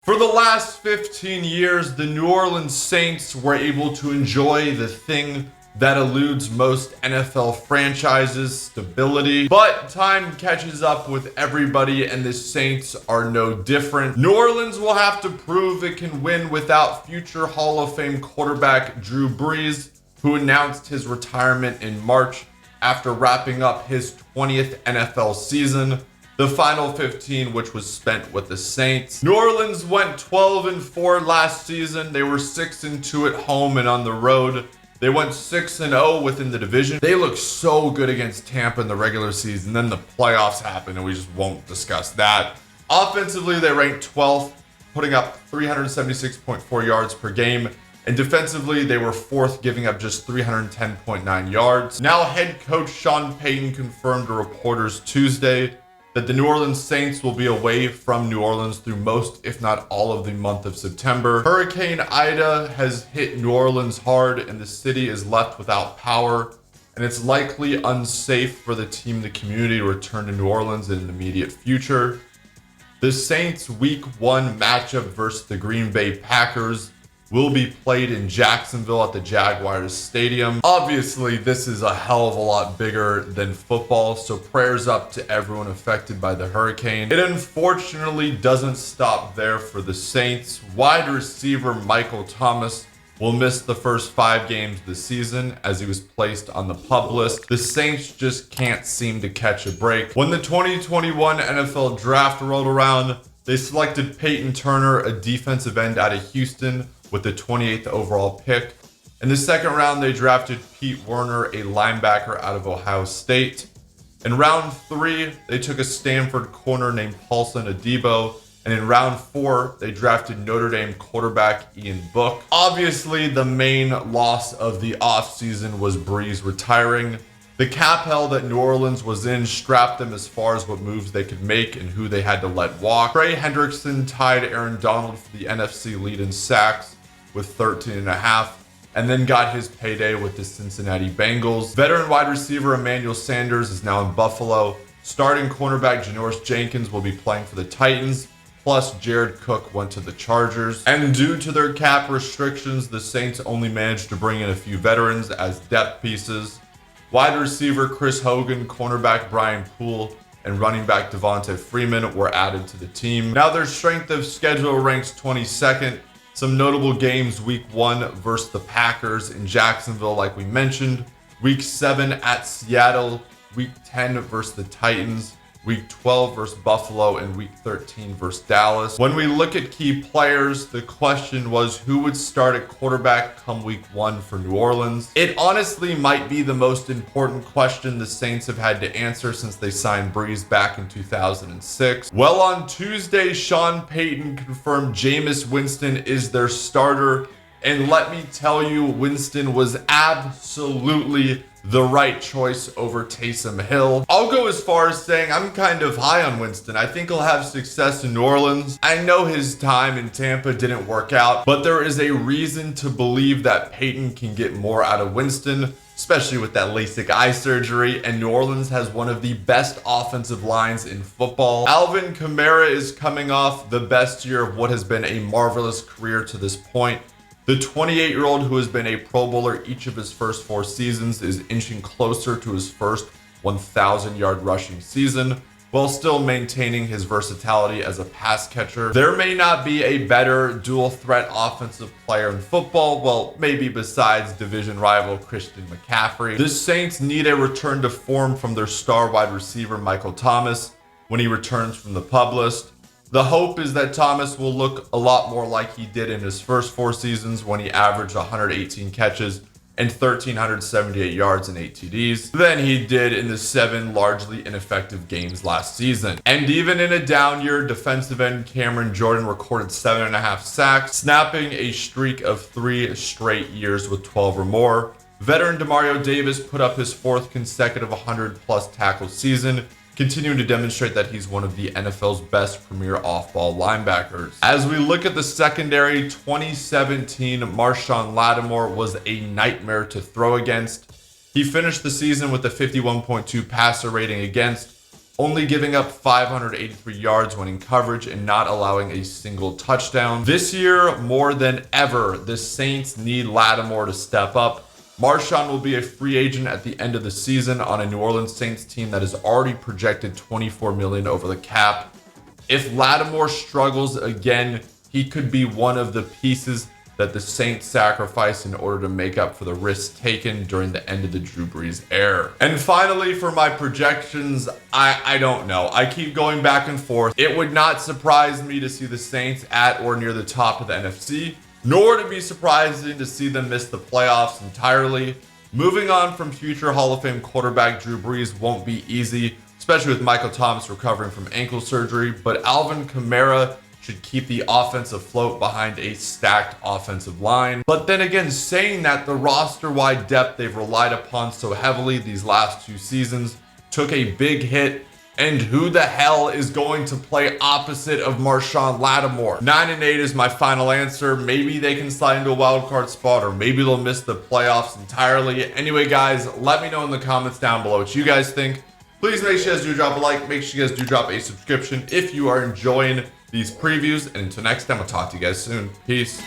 For the last 15 years, the New Orleans Saints were able to enjoy the thing that eludes most NFL franchises, stability. But time catches up with everybody, and the Saints are no different. New Orleans will have to prove it can win without future Hall of Fame quarterback Drew Brees, who announced his retirement in March after wrapping up his 20th NFL season, the final 15 which was spent with the Saints. New Orleans went 12-4 last season. They were 6-2 at home and on the road. They went 6-0 within the division. They looked so good against Tampa in the regular season. Then the playoffs happened, and we just won't discuss that. Offensively, they ranked 12th, putting up 376.4 yards per game. And defensively, they were 4th, giving up just 310.9 yards. Now, head coach Sean Payton confirmed to reporters Tuesday that the New Orleans Saints will be away from New Orleans through most, if not all, of the month of September. Hurricane Ida has hit New Orleans hard, and the city is left without power, and it's likely unsafe for the team and the community to return to New Orleans in the immediate future. The Saints' Week 1 matchup versus the Green Bay Packers will be played in Jacksonville at the Jaguars Stadium. Obviously, this is a hell of a lot bigger than football, so prayers up to everyone affected by the hurricane. It unfortunately doesn't stop there for the Saints. Wide receiver Michael Thomas will miss the first 5 games of the season as he was placed on the PUP list. The Saints just can't seem to catch a break. When the 2021 NFL Draft rolled around, they selected Peyton Turner, a defensive end out of Houston, with the 28th overall pick. In the second round, they drafted Pete Werner, a linebacker out of Ohio State. In round 3, they took a Stanford corner named Paulson Adebo. And in round 4, they drafted Notre Dame quarterback Ian Book. Obviously, the main loss of the offseason was Brees retiring. The cap hell that New Orleans was in strapped them as far as what moves they could make and who they had to let walk. Trey Hendrickson tied Aaron Donald for the NFC lead in sacks with 13.5, and then got his payday with the Cincinnati Bengals. Veteran wide receiver Emmanuel Sanders is now in Buffalo. Starting cornerback Janoris Jenkins will be playing for the Titans. Plus, Jared Cook went to the Chargers. And due to their cap restrictions, the Saints only managed to bring in a few veterans as depth pieces. Wide receiver Chris Hogan, cornerback Brian Poole, and running back Devonta Freeman were added to the team. Now their strength of schedule ranks 22nd. Some notable games: Week 1 versus the Packers in Jacksonville, like we mentioned. Week 7 at Seattle. Week 10 versus the Titans. Week 12 versus Buffalo, and Week 13 versus Dallas. When we look at key players, the question was who would start at quarterback come Week 1 for New Orleans. It honestly might be the most important question the Saints have had to answer since they signed Brees back in 2006. Well, on Tuesday, Sean Payton confirmed Jameis Winston is their starter. And let me tell you, Winston was absolutely the right choice over Taysom Hill. I'll go as far as saying I'm kind of high on Winston. I think he'll have success in New Orleans. I know his time in Tampa didn't work out, but there is a reason to believe that Payton can get more out of Winston, especially with that LASIK eye surgery, and New Orleans has one of the best offensive lines in football. Alvin Kamara is coming off the best year of what has been a marvelous career to this point. The 28-year-old, who has been a Pro Bowler each of his first 4 seasons, is inching closer to his first 1,000-yard rushing season, while still maintaining his versatility as a pass catcher. There may not be a better dual-threat offensive player in football, well, maybe besides division rival Christian McCaffrey. The Saints need a return to form from their star wide receiver Michael Thomas when he returns from the PUP list. The hope is that Thomas will look a lot more like he did in his first 4 seasons when he averaged 118 catches and 1,378 yards and 8 TDs than he did in the 7 largely ineffective games last season. And even in a down year, defensive end Cameron Jordan recorded 7.5 sacks, snapping a streak of 3 straight years with 12 or more. Veteran Demario Davis put up his 4th consecutive 100-plus tackle season, continuing to demonstrate that he's one of the NFL's best premier off-ball linebackers. As we look at the secondary, 2017 Marshawn Lattimore was a nightmare to throw against. He finished the season with a 51.2 passer rating against, only giving up 583 yards when in coverage and not allowing a single touchdown. This year, more than ever, the Saints need Lattimore to step up. Marshawn will be a free agent at the end of the season on a New Orleans Saints team that is already projected $24 million over the cap. If Lattimore struggles again, he could be one of the pieces that the Saints sacrifice in order to make up for the risks taken during the end of the Drew Brees era. And finally, for my projections, I don't know. I keep going back and forth. It would not surprise me to see the Saints at or near the top of the NFC, nor to be surprising to see them miss the playoffs entirely. Moving on from future Hall of Fame quarterback Drew Brees won't be easy, especially with Michael Thomas recovering from ankle surgery, but Alvin Kamara should keep the offense afloat behind a stacked offensive line. But then again, saying that, the roster-wide depth they've relied upon so heavily these last 2 seasons took a big hit. And who the hell is going to play opposite of Marshawn Lattimore? 9-8 is my final answer. Maybe they can slide into a wild card spot, or maybe they'll miss the playoffs entirely. Anyway, guys, let me know in the comments down below what you guys think. Please make sure you guys do drop a like. Make sure you guys do drop a subscription if you are enjoying these previews. And until next time, I'll talk to you guys soon. Peace.